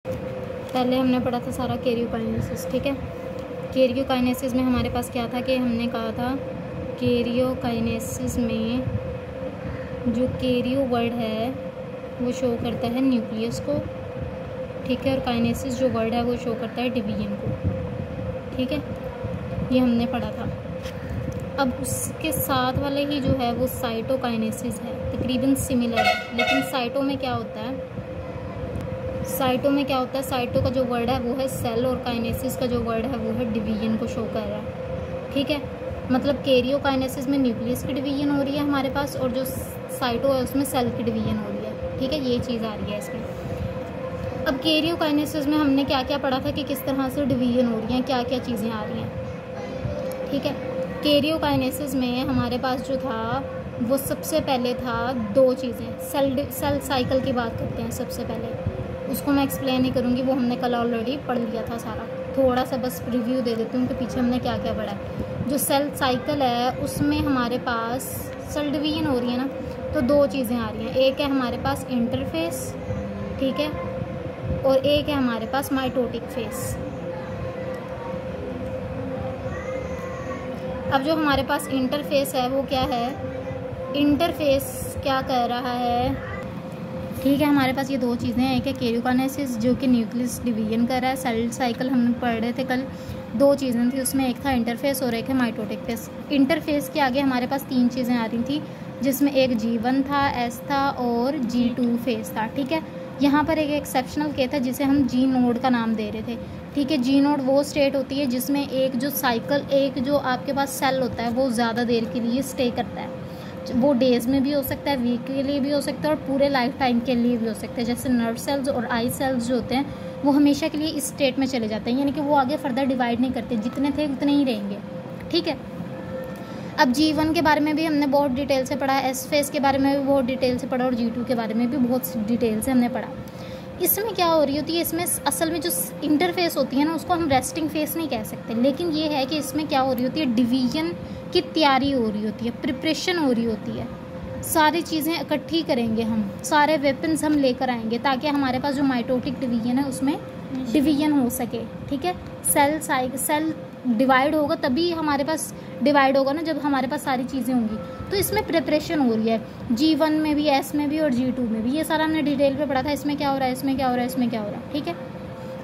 पहले हमने पढ़ा था सारा कैरियोकाइनेसिस, ठीक है। कैरियोकाइनेसिस में हमारे पास क्या था कि हमने कहा था कैरियोकाइनेसिस में जो कैरियो वर्ड है वो शो करता है न्यूक्लियस को, ठीक है, और काइनेसिस जो वर्ड है वो शो करता है डिवीजन को, ठीक है। ये हमने पढ़ा था। अब उसके साथ वाले ही जो है वो साइटोकाइनेसिस है, तकरीबन सिमिलर है, लेकिन साइटो में क्या होता है, साइटो का जो वर्ड है वो है सेल और काइनेसिस का जो वर्ड है वो है डिवीजन को शो कर रहा है, ठीक है। मतलब कैरियोकाइनेसिस में न्यूक्लियस की डिवीजन हो रही है हमारे पास, और जो साइटो है उसमें सेल की डिवीजन हो रही है, ठीक है। ये चीज़ आ रही है इसमें। अब कैरियोकाइनेसिस में हमने क्या क्या पढ़ा था कि किस तरह से डिवीजन हो रही हैं, क्या क्या चीज़ें आ रही हैं, ठीक है। कैरियोकाइनेसिस में हमारे पास जो था वो सबसे पहले था दो चीज़ें। सेल साइकिल की बात करते हैं सबसे पहले, उसको मैं एक्सप्लेन नहीं करूँगी, वो हमने कल ऑलरेडी पढ़ लिया था सारा। थोड़ा सा बस रिव्यू दे देती हूँ कि पीछे हमने क्या क्या पढ़ा है। जो सेल साइकिल है उसमें हमारे पास सेल डिवीजन हो रही है ना, तो दो चीज़ें आ रही हैं। एक है हमारे पास इंटरफेस, ठीक है, और एक है हमारे पास माइटोटिक फेस। अब जो हमारे पास इंटरफेस है वो क्या है, इंटरफेस क्या कर रहा है, ठीक है। हमारे पास ये दो चीज़ें हैं, एक है कैरियोकाइनेसिस जो कि न्यूक्लियस डिवीजन कर रहा है, सेल साइकिल हम पढ़ रहे थे कल। दो चीज़ें थी उसमें, एक था इंटरफेस और एक है माइटोटिक फेस। इंटरफेस के आगे हमारे पास तीन चीज़ें आ रही थी, जिसमें एक G1 था, S था और G2 फेस था, ठीक है। यहाँ पर एक एक्सेप्शनल केस है जिसे हम G नोड का नाम दे रहे थे, ठीक है। G नोड वो स्टेट होती है जिसमें एक जो साइकिल, एक जो आपके पास सेल होता है वो ज़्यादा देर के लिए स्टे करता है। वो डेज़ में भी हो सकता है, वीक के लिए भी हो सकता है और पूरे लाइफ टाइम के लिए भी हो सकता है। जैसे नर्व सेल्स और आई सेल्स जो होते हैं वो हमेशा के लिए इस स्टेट में चले जाते हैं, यानी कि वो आगे फर्दर डिवाइड नहीं करते, जितने थे उतने ही रहेंगे, ठीक है। अब G1 के बारे में भी हमने बहुत डिटेल से पढ़ा, S फेस के बारे में भी बहुत डिटेल से पढ़ा और G2 के बारे में भी बहुत डिटेल से हमने पढ़ा। इसमें क्या हो रही होती है, इसमें असल में जो इंटरफेस होती है ना उसको हम रेस्टिंग फेस नहीं कह सकते, लेकिन ये है कि इसमें क्या हो रही होती है, डिवीजन की तैयारी हो रही होती है, प्रिपरेशन हो रही होती है। सारी चीज़ें इकट्ठी करेंगे हम, सारे वेपन्स हम लेकर आएंगे ताकि हमारे पास जो माइटोटिक डिवीजन है उसमें डिवीजन हो सके, ठीक है। सेल डिवाइड होगा तभी हमारे पास डिवाइड होगा ना, जब हमारे पास सारी चीज़ें होंगी। तो इसमें प्रिपरेशन हो रही है G1 में भी, S में भी और G2 में भी। ये सारा हमने डिटेल पे पढ़ा था, इसमें क्या हो रहा है, इसमें क्या हो रहा है, इसमें क्या हो रहा है, ठीक है।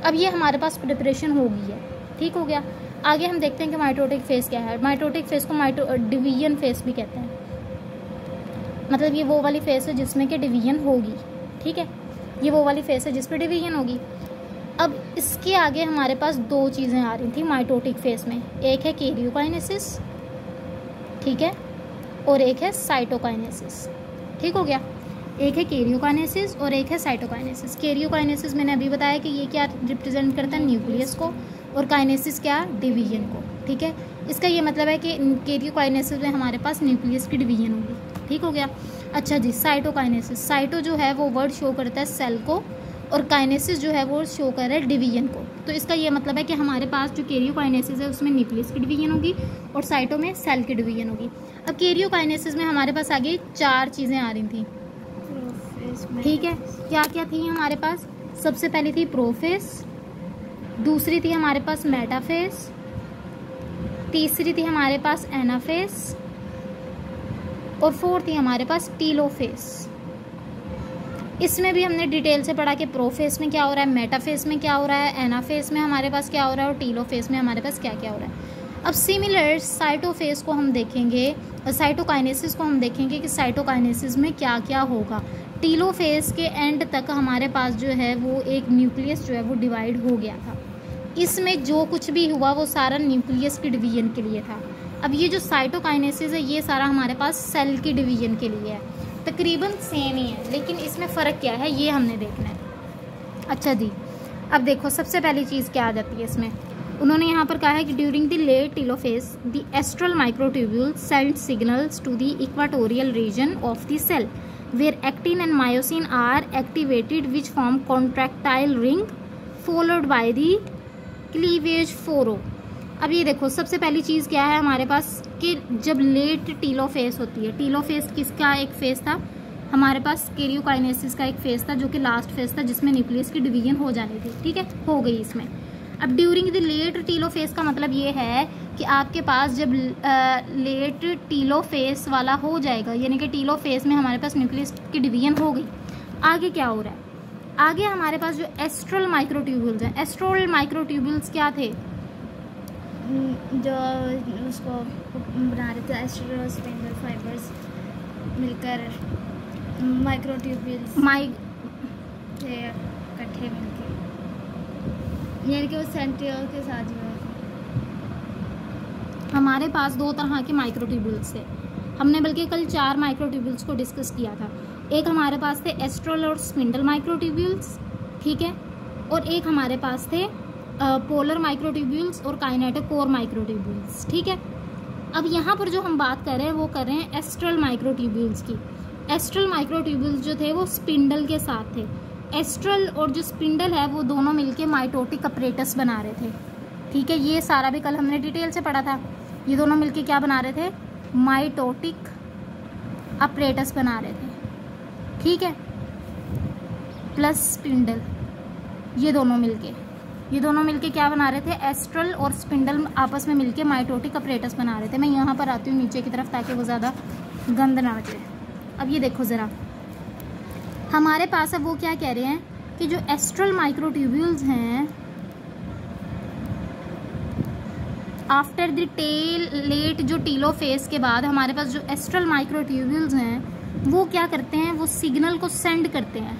अब ये हमारे पास प्रिपरेशन हो गई है, ठीक हो गया। आगे हम देखते हैं कि माइटोटिक फेस क्या है। माइटोटिक फेस को डिवीजन फेस भी कहते हैं, मतलब ये वो वाली फेस है जिसमें कि डिवीजन होगी, ठीक है। ये वो वाली फेस है जिस पर डिवीजन होगी। अब इसके आगे हमारे पास दो चीज़ें आ रही थी माइटोटिक फेस में, एक है कैरियोकाइनेसिस, ठीक है, और एक है साइटोकाइनेसिस, ठीक हो गया। एक है कैरियोकाइनेसिस और एक है साइटोकाइनेसिस। कैरियोकाइनेसिस मैंने अभी बताया कि ये क्या रिप्रेजेंट करता है, न्यूक्लियस को, और काइनेसिस क्या, डिवीजन को, ठीक है। इसका ये मतलब है कि कैरियोकाइनेसिस में हमारे पास न्यूक्लियस की डिवीजन होगी, ठीक हो गया। अच्छा जी, साइटोकाइनेसिस, साइटो जो है वो वर्ड शो करता है सेल को, और काइनेसिस जो है वो शो कर रहा है डिवीजन को। तो इसका ये मतलब है कि हमारे पास जो कैरियोकाइनेसिस है उसमें न्यूक्लियस की डिवीजन होगी और साइटो में सेल की डिवीजन होगी। अब कैरियोकाइनेसिस में हमारे पास आगे चार चीज़ें आ रही थी, ठीक है। क्या क्या थी हमारे पास, सबसे पहली थी प्रोफेस, दूसरी थी हमारे पास मेटाफेस, तीसरी थी हमारे पास एनाफेस, और फोर्थ थी हमारे पास टीलोफेस। इसमें भी हमने डिटेल से पढ़ा कि प्रोफेस में क्या हो रहा है, मेटाफेस में क्या हो रहा है, एनाफेस में हमारे पास क्या हो रहा है और टीलोफेस में हमारे पास क्या क्या हो रहा है। अब सिमिलर साइटोफेस को हम देखेंगे, साइटोकाइनेसिस को हम देखेंगे कि साइटोकाइनेसिस में क्या क्या होगा। टीलोफेस के एंड तक हमारे पास जो है वो एक न्यूक्लियस जो है वो डिवाइड हो गया था। इसमें जो कुछ भी हुआ वो सारा न्यूक्लियस की डिवीजन के लिए था। अब ये जो साइटोकाइनेसिस है ये सारा हमारे पास सेल की डिवीजन के लिए है, तकरीबन सेम ही है, लेकिन इसमें फ़र्क क्या है ये हमने देखना है। अच्छा जी, अब देखो सबसे पहली चीज़ क्या आ जाती है इसमें, उन्होंने यहाँ पर कहा है कि during the late telophase the astral microtubule send signals to the equatorial region of the cell where actin and myosin are activated which form contractile ring followed by the cleavage furrow. अब ये देखो सबसे पहली चीज़ क्या है हमारे पास कि जब लेट टीलोफेस होती है, टीलोफेस किसका एक फेस था, हमारे पास कैरियोकाइनेसिस का एक फेज था जो कि लास्ट फेज था, जिसमें न्यूक्लियस की डिवीजन हो जानी थी। ठीक है, हो गई इसमें। अब ड्यूरिंग द लेट टीलोफेज का मतलब ये है कि आपके पास जब लेट टीलोफेज वाला हो जाएगा, यानी कि टीलोफेज में हमारे पास न्यूक्लियस की डिवीजन हो गई, आगे क्या हो रहा है? आगे हमारे पास जो एस्ट्रल माइक्रोट्यूब्यूल्स हैं, एस्ट्रल माइक्रोट्यूब्यूल्स क्या थे? जो उसको बना रहे थे एस्ट्रल और स्पिंडल फाइबर्स मिलकर माइक्रोट्यूब्यूल्स थे इकट्ठे मिलकर, यानी कि वो सेंट्रियोल के साथ जुड़ा था। हमारे पास दो तरह के माइक्रोट्यूब्यूल्स थे। हमने बल्कि कल 4 माइक्रोट्यूब्यूल्स को डिस्कस किया था। एक हमारे पास थे एस्ट्रल और स्पिंडल माइक्रोट्यूब्यूल्स, ठीक है, और एक हमारे पास थे पोलर माइक्रोट्यूब्यूल्स और काइनेटोकोर माइक्रोट्यूब्यूल्स। ठीक है, अब यहाँ पर जो हम बात कर रहे हैं वो कर रहे हैं एस्ट्रल माइक्रोट्यूब्यूल्स की। एस्ट्रल माइक्रोट्यूब्यूल्स जो थे वो स्पिंडल के साथ थे। एस्ट्रल और जो स्पिंडल है वो दोनों मिलके माइटोटिक अपरेटस बना रहे थे। ठीक है, ये सारा भी कल हमने डिटेल से पढ़ा था। ये दोनों मिलके क्या बना रहे थे? माइटोटिक अपरेटस बना रहे थे। ठीक है, प्लस स्पिंडल, ये दोनों मिलके क्या बना रहे थे? एस्ट्रल और स्पिंडल आपस में मिलके माइटोटिक अपरेटस बना रहे थे। मैं यहाँ पर आती हूँ नीचे की तरफ ताकि वो ज़्यादा गंद ना बचे। अब ये देखो ज़रा, हमारे पास अब वो क्या कह रहे हैं कि जो एस्ट्रल माइक्रोट्यूब्यूल्स हैं, आफ्टर द लेट जो टीलोफेज के बाद हमारे पास जो एस्ट्रल माइक्रोट्यूब्यूल्स हैं वो क्या करते हैं? वो सिग्नल को सेंड करते हैं।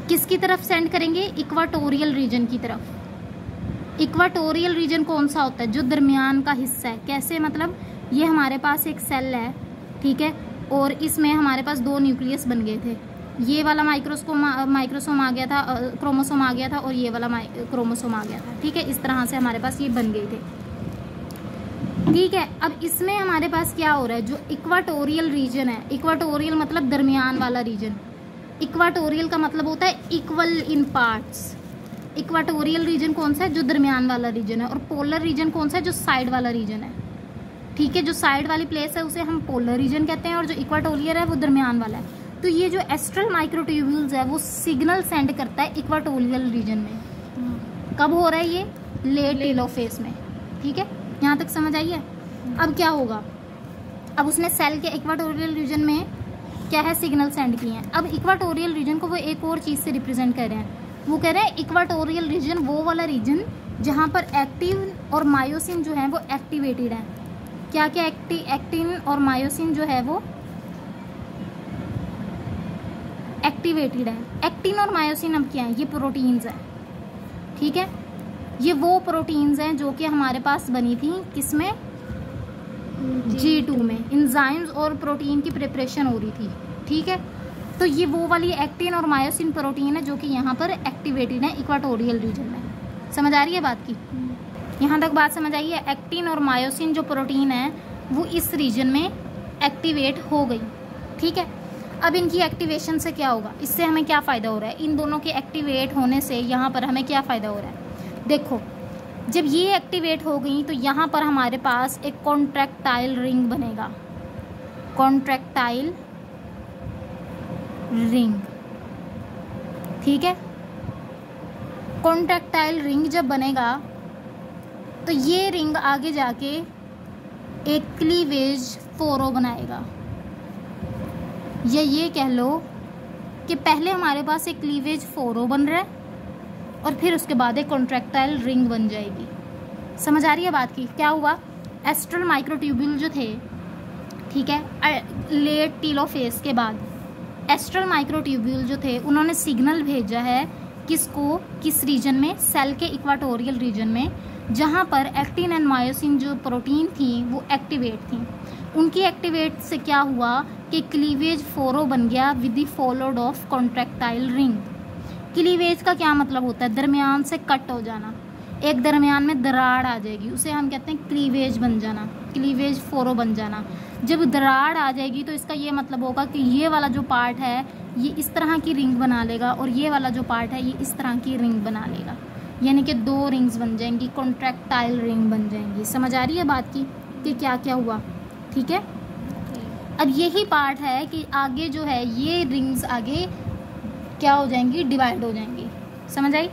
किसकी तरफ सेंड करेंगे? इक्वाटोरियल रीजन की तरफ। इक्वाटोरियल रीजन कौन सा होता है? जो दरमियान का हिस्सा है। कैसे? मतलब ये हमारे पास एक सेल है, ठीक है, और इसमें हमारे पास 2 न्यूक्लियस बन गए थे। ये वाला माइक्रोसोम आ गया था, क्रोमोसोम आ गया था, और ये वाला क्रोमोसोम आ गया था। ठीक है, इस तरह से हमारे पास ये बन गए थे। ठीक है, अब इसमें हमारे पास क्या हो रहा है? जो इक्वाटोरियल रीजन है, इक्वाटोरियल मतलब दरमियान वाला रीजन। इक्वाटोरियल का मतलब होता है equal in parts. Equatorial region कौन सा है? जो दरमियान वाला रीजन है। और पोलर रीजन कौन सा है? जो साइड वाला रीजन है। ठीक है, जो साइड वाली प्लेस है उसे हम पोलर रीजन कहते हैं, और जो इक्वाटोरियल है वो दरमियान वाला है। तो ये जो एस्ट्रल माइक्रोट्यूब्यूल्स है वो सिग्नल सेंड करता है इक्वाटोरियल रीजन में। कब हो रहा है ये? लेट टीलोफेज में। ठीक है, यहाँ तक समझ आई है? अब क्या होगा? अब उसने सेल के इक्वाटोरियल रीजन में क्या है? सिग्नल सेंड किए हैं। अब इक्वाटोरियल रीजन को वो एक और चीज़ से रिप्रेजेंट कर रहे हैं। वो कह रहे हैं इक्वाटोरियल रीजन वो वाला रीजन जहाँ पर एक्टिन और मायोसिन जो है वो एक्टिवेटेड है। क्या क्या? एक्टिन और मायोसिन जो है वो एक्टिवेटेड है। एक्टिन और मायोसिन अब क्या है? ये प्रोटीन्स हैं। ठीक है, ये वो प्रोटीन्स हैं जो कि हमारे पास बनी थी किसमें? G2 में। एंजाइम्स और प्रोटीन की प्रिपरेशन हो रही थी। ठीक है, तो ये वो वाली एक्टिन और मायोसिन प्रोटीन है जो कि यहाँ पर एक्टिवेटेड है इक्वाटोरियल रीजन में। समझ आ रही है बात की? यहाँ तक बात समझ आई है? एक्टिन और मायोसिन जो प्रोटीन है वो इस रीजन में एक्टिवेट हो गई। ठीक है, अब इनकी एक्टिवेशन से क्या होगा? इससे हमें क्या फ़ायदा हो रहा है? इन दोनों के एक्टिवेट होने से यहाँ पर हमें क्या फ़ायदा हो रहा है? देखो, जब ये एक्टिवेट हो गई तो यहाँ पर हमारे पास एक कॉन्ट्रैक्टाइल रिंग बनेगा। कॉन्ट्रैक्टाइल रिंग, ठीक है, कॉन्ट्रैक्टाइल रिंग जब बनेगा तो ये रिंग आगे जाके एक क्लीवेज फोरो बनाएगा। या ये कह लो कि पहले हमारे पास एक क्लीवेज फोरो बन रहा है और फिर उसके बाद एक कॉन्ट्रैक्टाइल रिंग बन जाएगी। समझ आ रही है बात की? क्या हुआ? एस्ट्रल माइक्रोट्यूब्यूल जो थे, ठीक है, लेट टीलोफेज के बाद एस्ट्रल माइक्रोट्यूब्यूल जो थे उन्होंने सिग्नल भेजा है किसको? किस रीजन में? सेल के इक्वाटोरियल रीजन में, जहाँ पर एक्टिन एंड मायोसिन जो प्रोटीन थी वो एक्टिवेट थी। उनकी एक्टिवेट से क्या हुआ कि क्लीवेज फोरो बन गया with the followed of contractile ring. Cleavage का क्या मतलब होता है? दरमियान से कट हो जाना, एक दरमियान में दरार आ जाएगी, उसे हम कहते हैं क्लीवेज बन जाना, क्लीवेज फोरो बन जाना। जब दरार आ जाएगी तो इसका ये मतलब होगा कि ये वाला जो पार्ट है ये इस तरह की रिंग बना लेगा और ये वाला जो पार्ट है ये इस तरह की रिंग बना लेगा, यानी कि 2 रिंग्स बन जाएंगी, कॉन्ट्रैक्टाइल रिंग बन जाएंगी। समझ आ रही है बात की कि क्या क्या हुआ? ठीक है, अब यही पार्ट है कि आगे जो है ये रिंग्स आगे क्या हो जाएंगी, डिवाइड हो जाएंगी। समझ आई?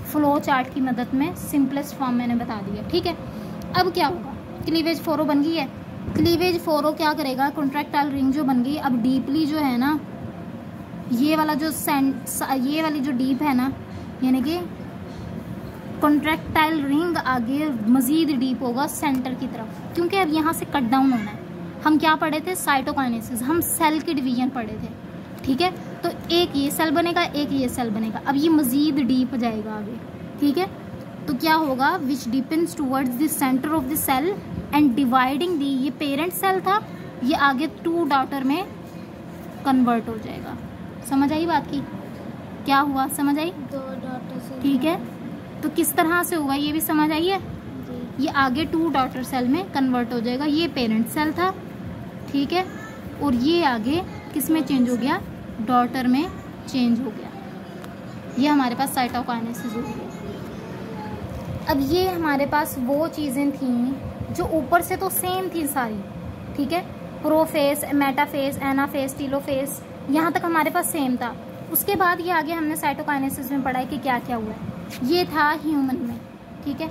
फ्लो चार्ट की मदद में सिंपलेस्ट फॉर्म मैंने बता दिया। ठीक है, अब क्या होगा, क्लीवेज फोरो बन गई है। क्लीवेज फोरो क्या करेगा, कॉन्ट्रैक्टाइल रिंग जो बन गई, अब डीपली जो है ना ये वाला जो ये वाली जो डीप है ना, यानी कि कॉन्ट्रैक्टाइल रिंग आगे मज़ीद डीप होगा सेंटर की तरफ, क्योंकि अब यहाँ से कट डाउन होना है। हम क्या पढ़े थे, साइटोकाइनेसिस, हम सेल के डिवीजन पढ़े थे। ठीक है, तो एक ये सेल बनेगा, एक ये सेल बनेगा, अब ये मज़ीद डीप जाएगा आगे। ठीक है, तो क्या होगा, which depends towards the centre of the cell and dividing the, ये पेरेंट सेल था, ये आगे 2 डॉटर में कन्वर्ट हो जाएगा। समझ आई बात की, क्या हुआ, समझ आई? 2 डॉटर सेल। ठीक है, तो किस तरह से होगा ये भी समझ आई है। ये आगे 2 डॉटर सेल में कन्वर्ट हो जाएगा, ये पेरेंट सेल था। ठीक है, और ये आगे किस में चेंज हो गया, डॉटर में चेंज हो गया। ये हमारे पास साइटोकाइनेसिस हो गया। अब ये हमारे पास वो चीज़ें थीं जो ऊपर से तो सेम थी सारी। ठीक है, प्रोफेस, मेटाफेस, एनाफेस, टीलोफेस, यहाँ तक हमारे पास सेम था। उसके बाद ये आगे हमने साइटोकाइनेसिस में पढ़ा है कि क्या क्या हुआ है। ये था ह्यूमन में। ठीक है,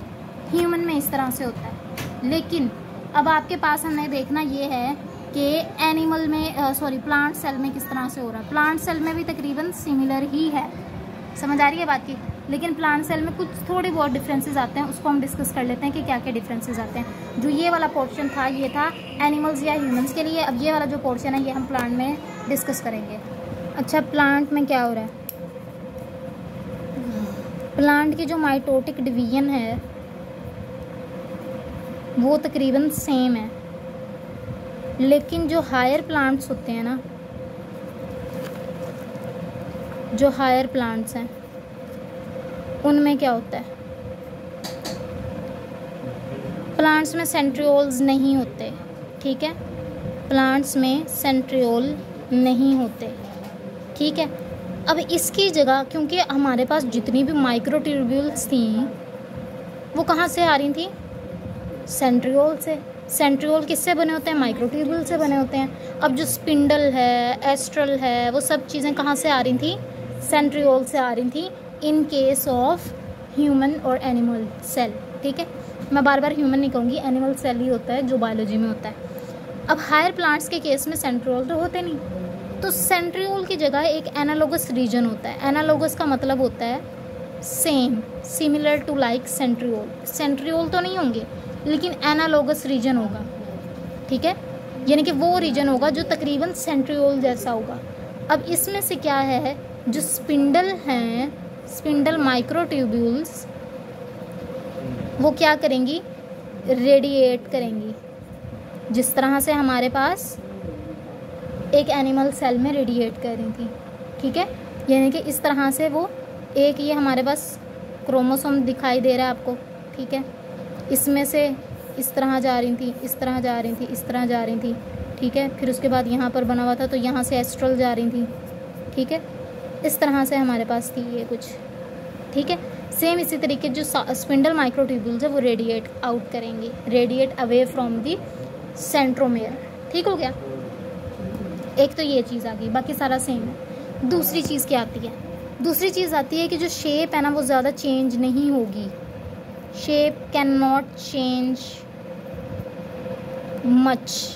ह्यूमन में इस तरह से होता है, लेकिन अब आपके पास हमें देखना ये है कि एनिमल में प्लांट सेल में किस तरह से हो रहा है। प्लांट सेल में भी तकरीबन सिमिलर ही है। समझ आ रही है बात की, लेकिन प्लांट सेल में कुछ थोड़े बहुत डिफरेंसेस आते हैं, उसको हम डिस्कस कर लेते हैं कि क्या क्या डिफरेंसेस आते हैं। जो ये वाला पोर्शन था ये था एनिमल्स या ह्यूमंस के लिए, अब ये वाला जो पोर्शन है ये हम प्लांट में डिस्कस करेंगे। अच्छा, प्लांट में क्या हो रहा है, प्लांट की जो माइटोटिक डिवीजन है वो तकरीबन सेम है, लेकिन जो हायर प्लांट्स होते हैं ना, जो हायर प्लांट्स हैं उनमें क्या होता है, प्लांट्स में सेंट्रियोल्स नहीं होते। ठीक है, प्लांट्स में सेंट्रियोल नहीं होते। ठीक है, अब इसकी जगह क्योंकि हमारे पास जितनी भी माइक्रोट्यूब्यूल्स थी वो कहाँ से आ रही थी, सेंट्रियोल से। सेंट्रियोल किससे बने होते हैं, माइक्रोट्यूब्यूल से बने होते हैं। अब जो स्पिंडल है, एस्ट्रल है, वो सब चीज़ें कहाँ से आ रही थी, सेंट्रियोल से आ रही थी, इन केस ऑफ ह्यूमन और एनिमल सेल। ठीक है, मैं बार बार ह्यूमन नहीं कहूँगी, एनिमल सेल ही होता है जो बायोलॉजी में होता है। अब हायर प्लांट्स के केस में सेंट्रियोल तो होते नहीं, तो सेंट्रियोल की जगह एक एनालोगस रीजन होता है। एनालोगस का मतलब होता है same, similar to like centriole. Centriole तो नहीं होंगे, लेकिन एनालोगस रीजन होगा। ठीक है, यानी कि वो रीजन होगा जो तकरीबन सेंट्रियोल जैसा होगा। अब इसमें से क्या है, जो स्पिंडल हैं, स्पिंडल माइक्रोट्यूब्यूल्स, वो क्या करेंगी, रेडिएट करेंगी, जिस तरह से हमारे पास एक एनिमल सेल में रेडिएट कर रही थी। ठीक है, यानी कि इस तरह से वो एक, ये हमारे पास क्रोमोसोम दिखाई दे रहा है आपको। ठीक है, इसमें से इस तरह जा रही थी, इस तरह जा रही थी, इस तरह जा रही थी। ठीक है, फिर उसके बाद यहाँ पर बना हुआ था तो यहाँ से एस्ट्रल जा रही थी। ठीक है, इस तरह से हमारे पास थी ये कुछ। ठीक है, सेम इसी तरीके जो स्पिंडल माइक्रोट्यूब्यूल्स है वो रेडिएट आउट करेंगे, radiate away from the centromere. ठीक हो गया, एक तो ये चीज़ आ गई, बाकी सारा सेम है। दूसरी चीज़ क्या आती है, दूसरी चीज़ आती है कि जो शेप है ना वो ज़्यादा चेंज नहीं होगी। Shape can not change much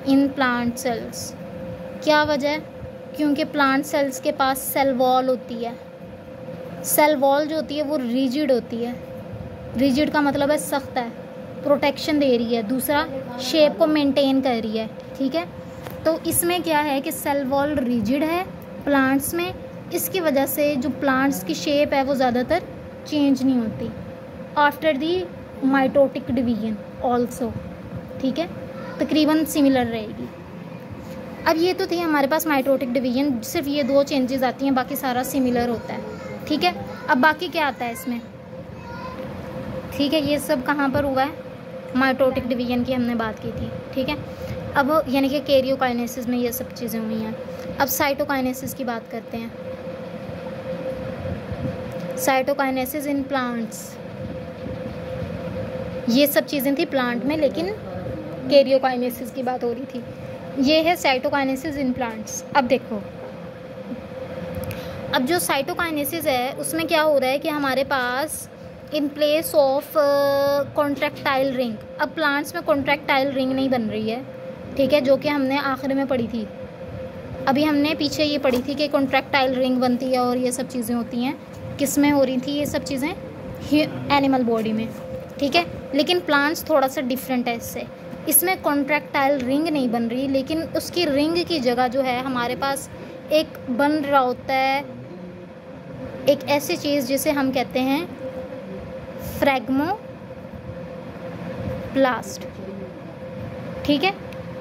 in plant cells. क्या वजह है, क्योंकि प्लांट सेल्स के पास सेल वॉल होती है। सेल वॉल जो होती है वो रिजिड होती है। रिजिड का मतलब है सख्त है, प्रोटेक्शन दे रही है, दूसरा शेप को मेंटेन कर रही है। ठीक है, तो इसमें क्या है कि सेल वॉल रिजिड है प्लांट्स में, इसकी वजह से जो प्लांट्स की शेप है वो ज़्यादातर चेंज नहीं होती after the mitotic division also. ठीक है, तकरीबन सिमिलर रहेगी। अब ये तो थी हमारे पास माइटोटिक डिवीजन, सिर्फ ये 2 चेंजेस आती हैं, बाकी सारा सिमिलर होता है। ठीक है, अब बाकी क्या आता है इसमें। ठीक है, ये सब कहाँ पर हुआ है, माइटोटिक डिवीजन की हमने बात की थी। ठीक है, अब यानी कि कैरियोकाइनेसिस में ये सब चीज़ें हुई हैं। अब साइटोकाइनेसिस की बात करते हैं। साइटोकाइनेसिस इन प्लांट्स, ये सब चीज़ें थी प्लांट में, लेकिन कैरियोकाइनेसिस की बात हो रही थी। ये है साइटोकाइनेसिस इन प्लांट्स। अब देखो, अब जो साइटोकाइनेसिस है उसमें क्या हो रहा है कि हमारे पास in place of contractile ring, अब प्लांट्स में कॉन्ट्रैक्टाइल रिंग नहीं बन रही है, ठीक है, जो कि हमने आखिर में पढ़ी थी। अभी हमने पीछे ये पढ़ी थी कि कॉन्ट्रैक्टाइल रिंग बनती है और ये सब चीज़ें होती हैं। किस में हो रही थी ये सब चीज़ें? एनिमल बॉडी में, ठीक है। लेकिन प्लांट्स थोड़ा सा डिफरेंट है इससे, इसमें कॉन्ट्रैक्टाइल रिंग नहीं बन रही, लेकिन उसकी रिंग की जगह जो है हमारे पास एक बन रहा होता है, एक ऐसी चीज़ जिसे हम कहते हैं फ्रैग्मोप्लास्ट, ठीक है।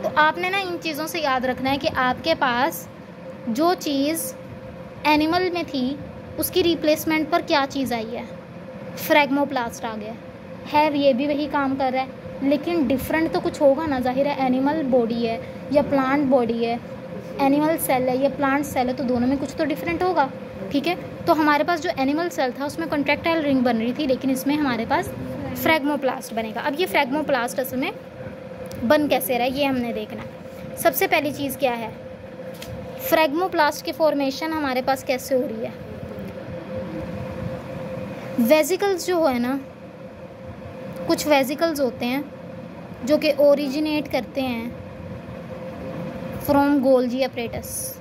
तो आपने ना इन चीज़ों से याद रखना है कि आपके पास जो चीज़ एनिमल में थी उसकी रिप्लेसमेंट पर क्या चीज़ आई है, फ्रैग्मोप्लास्ट आ गया है। ये भी वही काम कर रहा है, लेकिन डिफरेंट तो कुछ होगा ना, जाहिर है। एनिमल बॉडी है या प्लांट बॉडी है, एनिमल सेल है या प्लांट सेल है, तो दोनों में कुछ तो डिफरेंट होगा, ठीक है। तो हमारे पास जो एनिमल सेल था उसमें कॉन्ट्रैक्टाइल रिंग बन रही थी, लेकिन इसमें हमारे पास फ्रैग्मोप्लास्ट बनेगा। अब ये फ्रैग्मोप्लास्ट असल में बन कैसे रहा है ये हमने देखना है। सबसे पहली चीज़ क्या है, फ्रैग्मोप्लास्ट की फॉर्मेशन हमारे पास कैसे हो रही है। वेजिकल्स जो है ना, कुछ वेजिकल्स होते हैं जो कि ओरिजिनेट करते हैं फ्रॉम गोल्जी अपरेटस,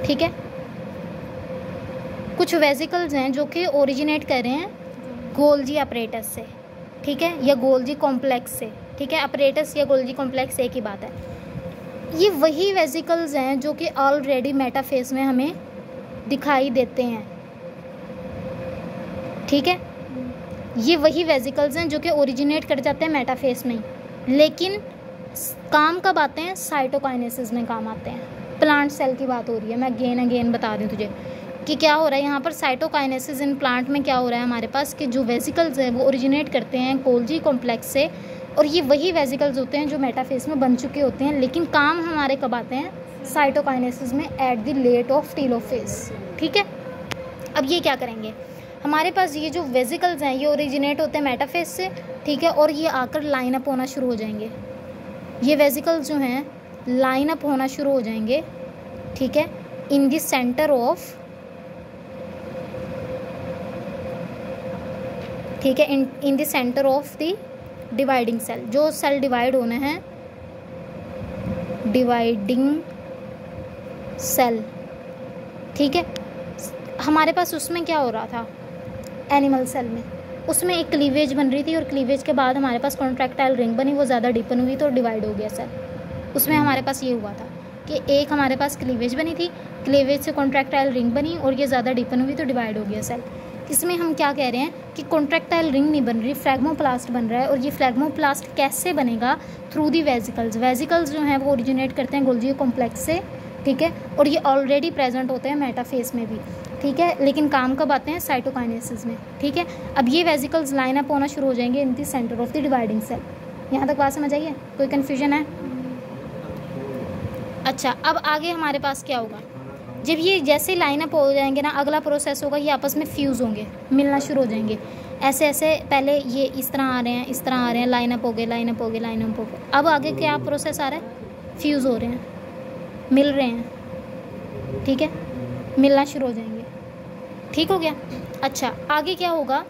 ठीक है। कुछ वेजिकल्स हैं जो कि ओरिजिनेट कर रहे हैं गोल्जी अपरेटस से, ठीक है, या गोल्जी कॉम्प्लेक्स से, ठीक है। अपरेटस या गोल्जी कॉम्प्लेक्स एक ही बात है। ये वही वेजिकल्स हैं जो कि ऑलरेडी मेटाफेज में हमें दिखाई देते हैं, ठीक है। ये वही वेजिकल्स हैं जो कि ओरिजिनेट कर जाते हैं मेटाफेज में ही, लेकिन काम कब आते हैं? साइटोकाइनेसिस में काम आते हैं। प्लांट सेल की बात हो रही है, मैं अगेन बता रही हूँ तुझे कि क्या हो रहा है यहाँ पर। साइटोकाइनेसिस इन प्लांट में क्या हो रहा है हमारे पास कि जो वेजिकल्स हैं वो ओरिजिनेट करते हैं गोल्जी कॉम्प्लेक्स से, और ये वही वेजिकल्स होते हैं जो मेटाफेज में बन चुके होते हैं, लेकिन काम हमारे कब आते हैं? साइटोकाइनेसिस में at the late of telophase, ठीक है। अब ये क्या करेंगे, हमारे पास ये जो वेजिकल्स हैं ये ओरिजिनेट होते हैं मेटाफेज से, ठीक है, और ये आकर लाइन अप होना शुरू हो जाएंगे। ये वेजिकल्स जो हैं लाइन अप होना शुरू हो जाएंगे, ठीक है, इन द सेंटर ऑफ, ठीक है, in the centre of the dividing cell. जो सेल डिवाइड होने हैं, डिवाइडिंग सेल, ठीक है। हमारे पास उसमें क्या हो रहा था एनिमल सेल में, उसमें एक क्लीवेज बन रही थी, और क्लीवेज के बाद हमारे पास कॉन्ट्रैक्टाइल रिंग बनी, वो ज़्यादा डीपन हुई तो डिवाइड हो गया सेल। उसमें हमारे पास ये हुआ था कि एक हमारे पास क्लीवेज बनी थी, क्लीवेज से कॉन्ट्रैक्टाइल रिंग बनी और ये ज़्यादा डीपन हुई तो डिवाइड हो गया सेल। इसमें हम क्या कह रहे हैं कि कॉन्ट्रैक्टाइल रिंग नहीं बन रही, फ्रैग्मोप्लास्ट बन रहा है। और ये फ्रैग्मोप्लास्ट कैसे बनेगा? Through the vesicles. वेजिकल्स जो हैं वो ओरिजिनेट करते हैं गोल्जी कॉम्प्लेक्स से, ठीक है, और ये ऑलरेडी प्रेजेंट होते हैं मेटाफेज में भी, ठीक है, लेकिन काम कब आते हैं? साइटोकाइनेसिस में, ठीक है। अब ये वेजिकल्स लाइन अप होना शुरू हो जाएंगे in the centre of the dividing cell. यहाँ तक बात समझ आई है? कोई कन्फ्यूजन है? अच्छा, अब आगे हमारे पास क्या होगा? जब ये जैसे लाइन अप हो जाएंगे ना, अगला प्रोसेस होगा, ये आपस में फ्यूज़ होंगे, मिलना शुरू हो जाएंगे। ऐसे ऐसे पहले ये इस तरह आ रहे हैं, इस तरह आ रहे हैं, लाइन अप हो गए, लाइन अप हो गए, लाइन अप हो गए। अब आगे क्या प्रोसेस आ रहा है? फ्यूज़ हो रहे हैं, मिल रहे हैं, ठीक है, मिलना शुरू हो जाएंगे, ठीक हो गया। अच्छा, आगे क्या होगा?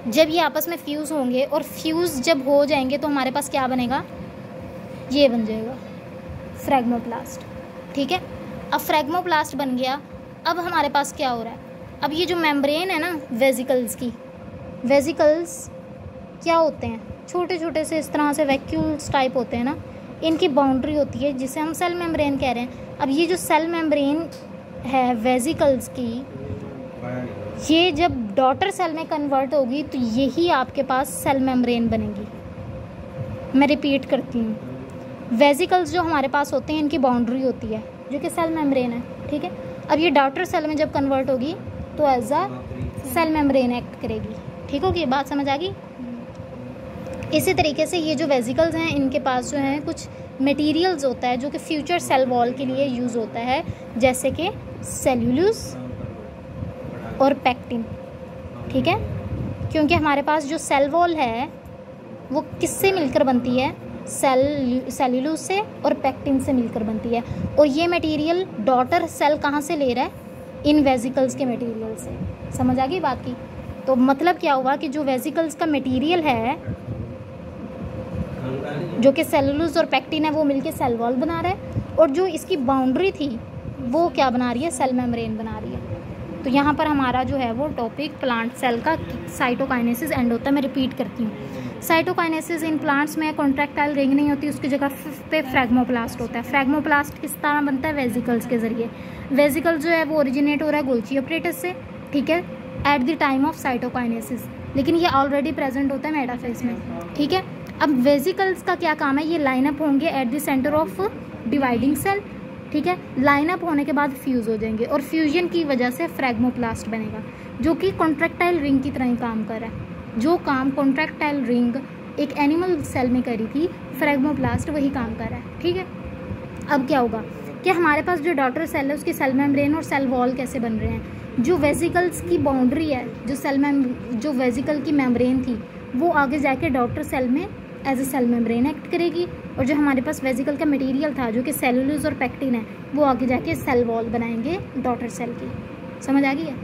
जब ये आपस में फ्यूज़ होंगे और फ्यूज़ जब हो जाएंगे तो हमारे पास क्या बनेगा? ये बन जाएगा फ्रैग्मोप्लास्ट, ठीक है। अब फ्रैग्मोप्लास्ट बन गया। अब हमारे पास क्या हो रहा है? अब ये जो मेम्ब्रेन है ना वेजिकल्स की, वेजिकल्स क्या होते हैं? छोटे छोटे से इस तरह से वैक्यूल्स टाइप होते हैं ना, इनकी बाउंड्री होती है जिसे हम सेल मेम्ब्रेन कह रहे हैं। अब ये जो सेल मेम्ब्रेन है वेजिकल्स की, ये जब डॉटर सेल में कन्वर्ट होगी तो यही आपके पास सेल मेम्ब्रेन बनेगी। मैं रिपीट करती हूँ, वेजिकल्स जो हमारे पास होते हैं इनकी बाउंड्री होती है जो कि सेल मेम्ब्रेन है, ठीक है। अब ये डॉटर सेल में जब कन्वर्ट होगी तो as a cell membrane act करेगी, ठीक होगी? बात समझ आ गई? इसी तरीके से ये जो वेजिकल्स हैं इनके पास जो है कुछ मटेरियल्स होता है जो कि फ्यूचर सेल वॉल के लिए यूज़ होता है, जैसे कि सेल्यूलोज और पैक्टिन, ठीक है। क्योंकि हमारे पास जो सेल वॉल है वो किससे मिलकर बनती है, सेल्यूलोज से और पेक्टिन से मिलकर बनती है। और ये मटेरियल डॉटर सेल कहाँ से ले रहा है, इन वेजिकल्स के मटेरियल से। समझ आ गई बात की। तो मतलब क्या हुआ कि जो वेजिकल्स का मटेरियल है जो कि सेल्यूलोज और पेक्टिन है वो मिलके सेल वॉल बना रहा है, और जो इसकी बाउंड्री थी वो क्या बना रही है, सेल मेम्ब्रेन बना रही है। तो यहाँ पर हमारा जो है वो टॉपिक प्लांट सेल का साइटोकाइनेसिस एंड होता है। मैं रिपीट करती हूँ, साइटोकाइनेसिस इन प्लांट्स में कॉन्ट्रैक्टाइल रिंग नहीं होती, उसकी जगह पे फ्रैग्मोप्लास्ट होता है। फ्रैग्मोप्लास्ट किस तरह बनता है, वेजिकल्स के ज़रिए। वेजिकल जो है वो ओरिजिनेट हो रहा है गोल्ची अपरेटस से, ठीक है, at the time of cytokinesis, लेकिन ये ऑलरेडी प्रेजेंट होता है मेटाफेज में, ठीक है। अब वेजिकल्स का क्या काम है, ये लाइनअप होंगे at the centre of dividing cell, ठीक है। लाइनअप होने के बाद फ्यूज़ हो जाएंगे और फ्यूजन की वजह से फ्रैग्मोप्लास्ट बनेगा, जो कि कॉन्ट्रैक्टाइल रिंग की तरह ही काम कर रहा है। जो काम कॉन्ट्रैक्टाइल रिंग एक एनिमल सेल में करी थी, फ्रैग्मोप्लास्ट वही काम कर रहा है, ठीक है। अब क्या होगा कि हमारे पास जो डॉटर सेल है उसकी सेल मेम्ब्रेन और सेल वॉल कैसे बन रहे हैं। जो वेजिकल्स की बाउंड्री है, जो वेजिकल की मेम्ब्रेन थी वो आगे जाके डॉटर सेल में as a cell membrane act करेगी, और जो हमारे पास वेजिकल का मटेरियल था जो कि सेलुलोज और पेक्टिन है वो आगे जाके सेल वॉल बनाएंगे डॉटर सेल की। समझ आ गई है।